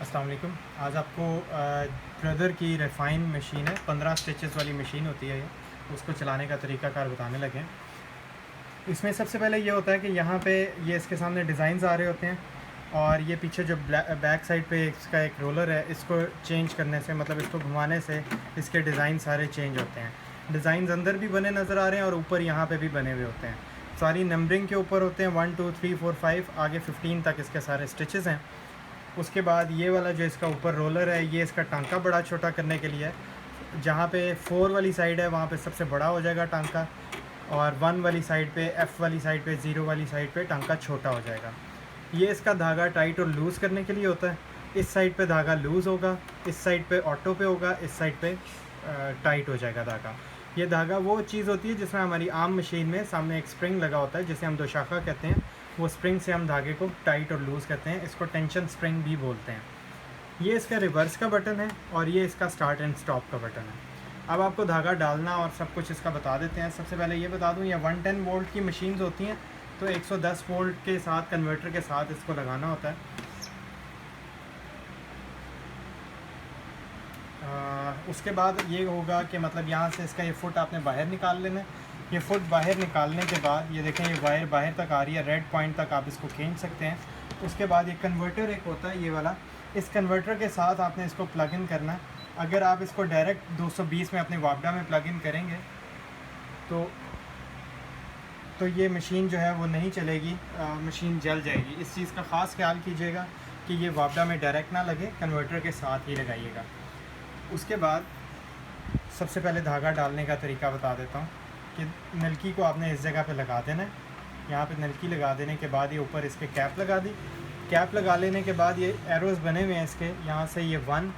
अस्सलाम वालेकुम। आज आपको ब्रदर की रिफ़ाइन मशीन है, 15 स्टिचेस वाली मशीन होती है ये, उसको चलाने का तरीक़ाकार बताने लगे हैं। इसमें सबसे पहले ये होता है कि यहाँ पे ये इसके सामने डिज़ाइंस आ रहे होते हैं और ये पीछे जो बैक साइड पे इसका एक रोलर है, इसको चेंज करने से मतलब इसको घुमाने से इसके डिज़ाइन सारे चेंज होते हैं। डिज़ाइंस अंदर भी बने नज़र आ रहे हैं और ऊपर यहाँ पे भी बने हुए होते हैं। सारी नंबरिंग के ऊपर होते हैं 1 2 3 4 5 आगे 15 तक इसके सारे स्टिचेस हैं। उसके बाद ये वाला जो इसका ऊपर रोलर है, ये इसका टांका बड़ा छोटा करने के लिए है। जहाँ पे 4 वाली साइड है वहाँ पे सबसे बड़ा हो जाएगा टांका, और 1 वाली साइड पे, F वाली साइड पे, 0 वाली साइड पे टांका छोटा हो जाएगा। ये इसका धागा टाइट और लूज़ करने के लिए होता है। इस साइड पे धागा लूज़ होगा, इस साइड पे ऑटो पे होगा, इस साइड पे टाइट हो जाएगा धागा। ये धागा वो चीज़ होती है जिसमें हमारी आम मशीन में सामने एक स्प्रिंग लगा होता है जिसे हम दोशाखा कहते हैं। वो स्प्रिंग से हम धागे को टाइट और लूज़ करते हैं, इसको टेंशन स्प्रिंग भी बोलते हैं। ये इसका रिवर्स का बटन है और ये इसका स्टार्ट एंड स्टॉप का बटन है। अब आपको धागा डालना और सब कुछ इसका बता देते हैं। सबसे पहले ये बता दूं, ये 110 वोल्ट की मशीन्स होती हैं, तो 110 वोल्ट के साथ कन्वर्टर के साथ इसको लगाना होता है। उसके बाद ये होगा कि मतलब यहाँ से इसका ये फुट आपने बाहर निकाल लेना है। ये फुट बाहर निकालने के बाद ये देखें, ये वायर बाहर तक आ रही है, रेड पॉइंट तक आप इसको खींच सकते हैं। उसके बाद ये कन्वर्टर एक होता है ये वाला, इस कन्वर्टर के साथ आपने इसको प्लग इन करना है। अगर आप इसको डायरेक्ट 220 में अपने वापडा में प्लग इन करेंगे तो ये मशीन जो है वो नहीं चलेगी, मशीन जल जाएगी। इस चीज़ का ख़ास ख्याल कीजिएगा कि ये वापडा में डायरेक्ट ना लगे, कन्वर्टर के साथ ही लगाइएगा। उसके बाद सबसे पहले धागा डालने का तरीका बता देता हूँ कि नलकी को आपने इस जगह पे लगा देना है। यहाँ पे नलकी लगा देने के बाद ये ऊपर इसके कैप लगा दी। कैप लगा लेने के बाद ये एरोज़ बने हुए हैं इसके, यहाँ से ये 1,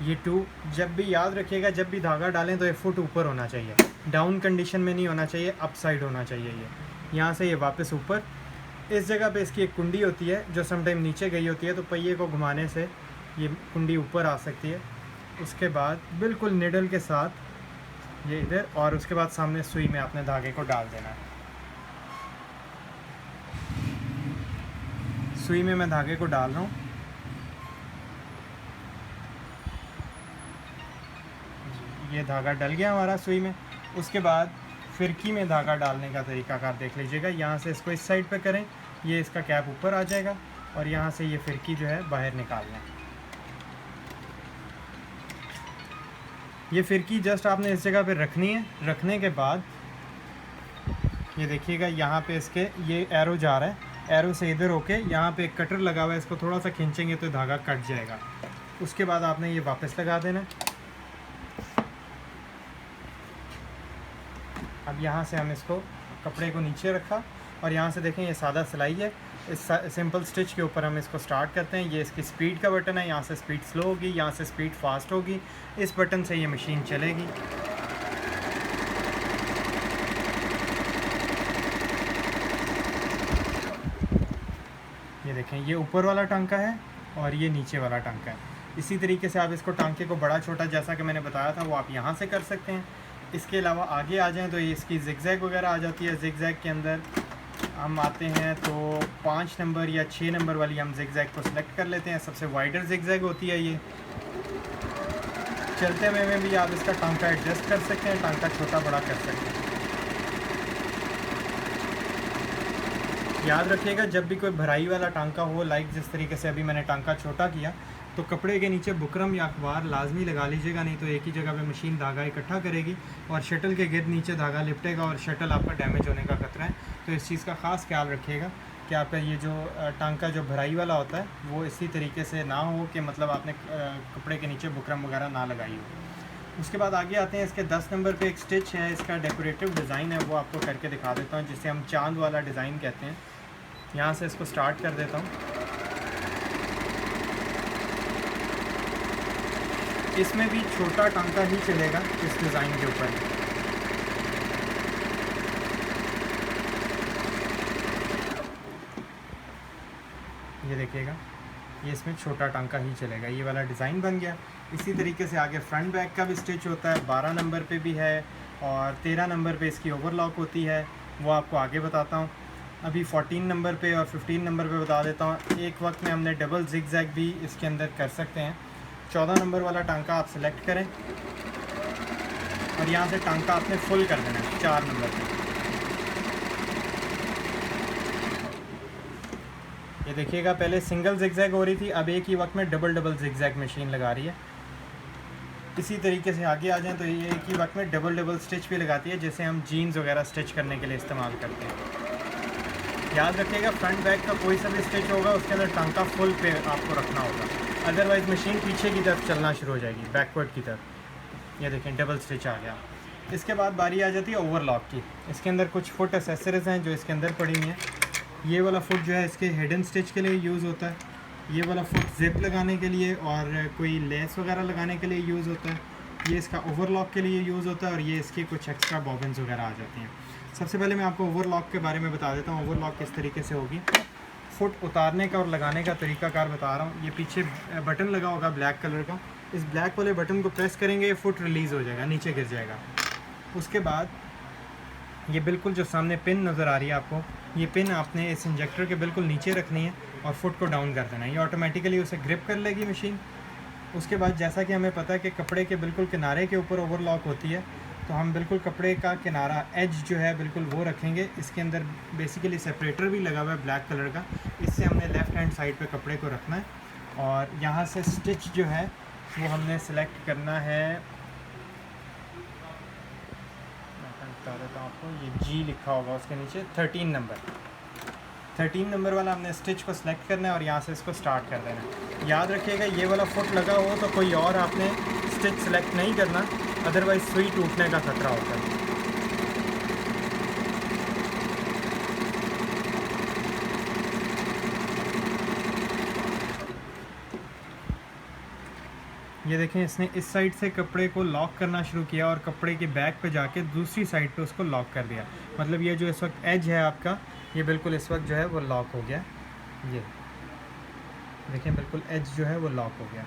ये 2। जब भी याद रखिएगा, जब भी धागा डालें तो ये फुट ऊपर होना चाहिए, डाउन कंडीशन में नहीं होना चाहिए, अप साइड होना चाहिए। ये यहाँ से ये वापस ऊपर। इस जगह पे इसकी एक कुंडी होती है जो समटाइम नीचे गई होती है, तो पहिए को घुमाने से ये कुंडी ऊपर आ सकती है। उसके बाद बिल्कुल निडल के साथ ये इधर, और उसके बाद सामने सुई में आपने धागे को डाल देना है। सुई में मैं धागे को डाल रहा हूँ। ये धागा डल गया हमारा सुई में। उसके बाद फिरकी में धागा डालने का तरीकाकार देख लीजिएगा। यहाँ से इसको इस साइड पे करें, ये इसका कैप ऊपर आ जाएगा और यहाँ से ये फिरकी जो है बाहर निकालना है। ये फिरकी जस्ट आपने इस जगह पे रखनी है। रखने के बाद ये देखिएगा, यहाँ पे इसके ये एरो जा रहा है, एरो से इधर होके यहाँ पे एक कटर लगा हुआ है, इसको थोड़ा सा खींचेंगे तो धागा कट जाएगा। उसके बाद आपने ये वापस लगा देना। अब यहाँ से हम इसको कपड़े को नीचे रखा और यहाँ से देखें ये सादा सिलाई है। इस सिंपल स्टिच के ऊपर हम इसको स्टार्ट करते हैं। ये इसकी स्पीड का बटन है, यहाँ से स्पीड स्लो होगी, यहाँ से स्पीड फास्ट होगी। इस बटन से ये मशीन चलेगी। ये देखें, ये ऊपर वाला टांका है और ये नीचे वाला टांका है। इसी तरीके से आप इसको टांके को बड़ा छोटा जैसा कि मैंने बताया था वो आप यहाँ से कर सकते हैं। इसके अलावा आगे आ जाएं तो ये इसकी जिगजैग वगैरह आ जाती है। जिगजैग के अंदर हम आते हैं तो 5 नंबर या 6 नंबर वाली हम जिगजैग को सिलेक्ट कर लेते हैं। सबसे वाइडर जिगजैग होती है ये। चलते हुए में भी आप इसका टांका एडजस्ट कर सकते हैं, टांका छोटा बड़ा कर सकते हैं। याद रखिएगा, जब भी कोई भराई वाला टांका हो, लाइक जिस तरीके से अभी मैंने टांका छोटा किया, तो कपड़े के नीचे बुकरम या अखबार लाजमी लगा लीजिएगा, नहीं तो एक ही जगह पे मशीन धागा इकट्ठा करेगी और शटल के गिर्द नीचे धागा लिपटेगा और शटल आपका डैमेज होने का खतरा है। तो इस चीज़ का ख़ास ख्याल रखिएगा कि आपका ये जो टांका जो भराई वाला होता है वो इसी तरीके से ना हो कि मतलब आपने कपड़े के नीचे बुकरम वगैरह ना लगाई हो। उसके बाद आगे आते हैं, इसके 10 नंबर पे एक स्टिच है, इसका डेकोरेटिव डिज़ाइन है, वो आपको करके दिखा देता हूँ, जिसे हम चांद वाला डिज़ाइन कहते हैं। यहाँ से इसको स्टार्ट कर देता हूँ। इसमें भी छोटा टांका ही चलेगा इस डिज़ाइन के ऊपर। ये देखिएगा, ये इसमें छोटा टांका ही चलेगा। ये वाला डिज़ाइन बन गया। इसी तरीके से आगे फ्रंट बैक का भी स्टिच होता है, 12 नंबर पे भी है और 13 नंबर पे इसकी ओवरलॉक होती है, वो आपको आगे बताता हूँ। अभी 14 नंबर पे और 15 नंबर पे बता देता हूँ। एक वक्त में हमने डबल जिग-जैग भी इसके अंदर कर सकते हैं। 14 नंबर वाला टांका आप सेलेक्ट करें और यहाँ से टांका आपने फुल कर देना है 4 नंबर पे। ये देखिएगा, पहले सिंगल जिग-जैग हो रही थी, अब एक ही वक्त में डबल जिग-जैग मशीन लगा रही है। इसी तरीके से आगे आ जाएं तो ये एक ही वक्त में डबल स्टिच भी लगाती है, जैसे हम जीन्स वगैरह स्टिच करने के लिए इस्तेमाल करते हैं। याद रखिएगा, फ्रंट बैक का कोई सा भी स्टिच होगा उसके अंदर टांका फुल पे आपको रखना होगा, अदरवाइज़ मशीन पीछे की तरफ चलना शुरू हो जाएगी, बैकवर्ड की तरफ। ये देखें, डबल स्टिच आ गया। इसके बाद बारी आ जाती है ओवरलॉक की। इसके अंदर कुछ फुट एसेसरीज़ हैं जो इसके अंदर पड़ी हुई हैं। ये वाला फुट जो है इसके हिडन स्टिच के लिए यूज़ होता है। ये वाला फुट ज़िप लगाने के लिए और कोई लेस वगैरह लगाने के लिए यूज़ होता है। ये इसका ओवरलॉक के लिए यूज़ होता है और ये इसकी कुछ एक्स्ट्रा बॉबिन्स वगैरह आ जाती हैं। सबसे पहले मैं आपको ओवरलॉक के बारे में बता देता हूँ, ओवरलॉक किस तरीके से होगी। फुट उतारने का और लगाने का तरीकाकार बता रहा हूँ। ये पीछे बटन लगा होगा ब्लैक कलर का, इस ब्लैक वाले बटन को प्रेस करेंगे, ये फुट रिलीज़ हो जाएगा, नीचे गिर जाएगा। उसके बाद ये बिल्कुल जो सामने पिन नज़र आ रही है आपको, ये पिन आपने इस इंजेक्टर के बिल्कुल नीचे रखनी है और फुट को डाउन कर देना है। ये ऑटोमेटिकली उसे ग्रिप कर लेगी मशीन। उसके बाद जैसा कि हमें पता है कि कपड़े के बिल्कुल किनारे के ऊपर ओवरलॉक होती है, तो हम बिल्कुल कपड़े का किनारा एज जो है बिल्कुल वो रखेंगे। इसके अंदर बेसिकली सेपरेटर भी लगा हुआ है ब्लैक कलर का, इससे हमने लेफ़्ट हैंड साइड पे कपड़े को रखना है। और यहाँ से स्टिच जो है वो हमने सेलेक्ट करना है, बता देता हूँ आपको, ये जी लिखा होगा उसके नीचे 13 नंबर वाला हमने स्टिच को सिलेक्ट करना है और यहाँ से इसको स्टार्ट कर देना है। याद रखिएगा, ये वाला फुट लगा हो तो कोई और आपने स्टिच सेलेक्ट नहीं करना, अदरवाइज़ सुई टूटने का खतरा होता है। ये देखें, इसने इस साइड से कपड़े को लॉक करना शुरू किया और कपड़े के बैक पे जाके दूसरी साइड पे उसको लॉक कर दिया। मतलब ये जो इस वक्त एज है आपका, ये बिल्कुल इस वक्त जो है वो लॉक हो गया। ये देखें, बिल्कुल एज जो है वो लॉक हो गया।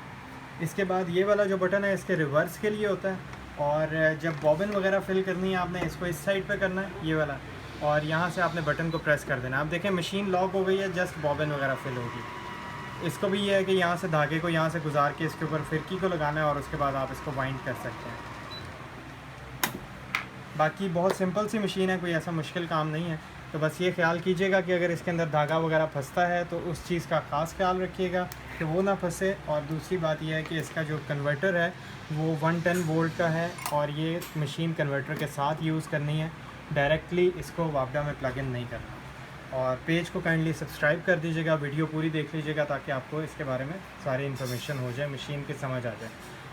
इसके बाद ये वाला जो बटन है इसके रिवर्स के लिए होता है, और जब बॉबिन वगैरह फिल करनी है आपने इसको इस साइड पे करना है, ये वाला, और यहाँ से आपने बटन को प्रेस कर देना। आप देखें मशीन लॉक हो गई है, जस्ट बॉबिन वगैरह फिल होगी। इसको भी ये है कि यहाँ से धागे को यहाँ से गुजार के इसके ऊपर फिरकी को लगाना है और उसके बाद आप इसको वाइंड कर सकते हैं। बाकी बहुत सिंपल सी मशीन है, कोई ऐसा मुश्किल काम नहीं है। तो बस ये ख्याल कीजिएगा कि अगर इसके अंदर धागा वगैरह फंसता है तो उस चीज़ का ख़ास ख्याल रखिएगा कि वो ना फंसे। और दूसरी बात यह है कि इसका जो कन्वर्टर है वो 110 वोल्ट का है और ये मशीन कन्वर्टर के साथ यूज़ करनी है, डायरेक्टली इसको वापडा में प्लग इन नहीं करना। और पेज को काइंडली सब्सक्राइब कर दीजिएगा, वीडियो पूरी देख लीजिएगा ताकि आपको इसके बारे में सारी इन्फॉर्मेशन हो जाए, मशीन की समझ आ जाए।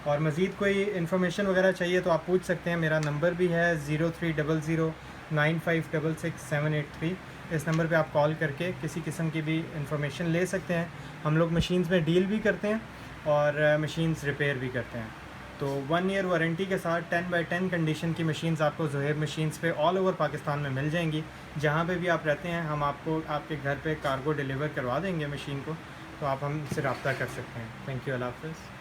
और मज़ीद कोई इन्फॉर्मेशन वगैरह चाहिए तो आप पूछ सकते हैं। मेरा नंबर भी है 030095666783। इस नंबर पे आप कॉल करके किसी किस्म की भी इन्फॉर्मेशन ले सकते हैं। हम लोग मशीन्स में डील भी करते हैं और मशीन्स रिपेयर भी करते हैं। तो 1 ईयर वारंटी के साथ 10x10 कंडीशन की मशीन्स आपको ज़ोहेब मशीन्स पे ऑल ओवर पाकिस्तान में मिल जाएंगी। जहाँ पे भी आप रहते हैं हम आपको आपके घर पे कार्गो डिलीवर करवा देंगे मशीन को, तो आप हमसे रब्ता कर सकते हैं। थैंक यू, अल्लाह हाफ़िज़।